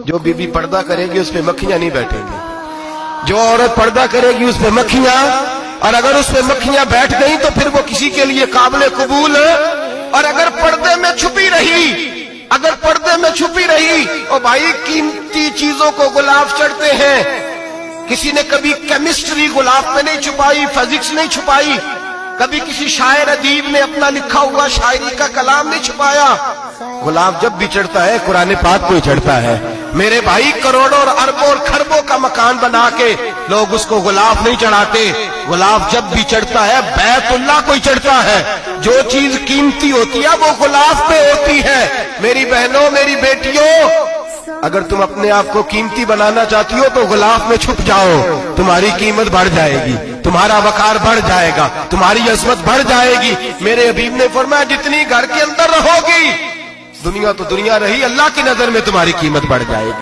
जो बीबी पर्दा करेगी उस पे मक्खियां नहीं बैठेंगी, जो औरत पर्दा करेगी उस पे मक्खियां, और अगर उस पे मक्खियां बैठ गई तो फिर वो किसी के लिए काबिल कबूल। और अगर पर्दे में छुपी रही, अगर पर्दे में छुपी रही, और भाई कीमती चीजों को गुलाब चढ़ते हैं। किसी ने कभी केमिस्ट्री गुलाब पे नहीं छुपाई, फिजिक्स नहीं छुपाई, कभी किसी शायर अदीब ने अपना लिखा हुआ शायरी का कलाम नहीं छुपाया। गुलाब जब भी चढ़ता है कुरान पाक को ही चढ़ता है। मेरे भाई करोड़ों और अरबों और खरबों का मकान बना के लोग उसको गुलाब नहीं चढ़ाते। गुलाब जब भी चढ़ता है बैतुल्लाह को ही चढ़ता है। जो चीज कीमती होती है वो गुलाब पे होती है। मेरी बहनों, मेरी बेटियों, अगर तुम अपने आप को कीमती बनाना चाहती हो तो गुलाब में छुप जाओ, तुम्हारी कीमत बढ़ जाएगी, तुम्हारा वकार बढ़ जाएगा, तुम्हारी अजमत बढ़ जाएगी। मेरे हबीब ने फरमाया जितनी घर के अंदर रहोगी, दुनिया तो दुनिया रही, अल्लाह की नजर में तुम्हारी कीमत बढ़ जाएगी।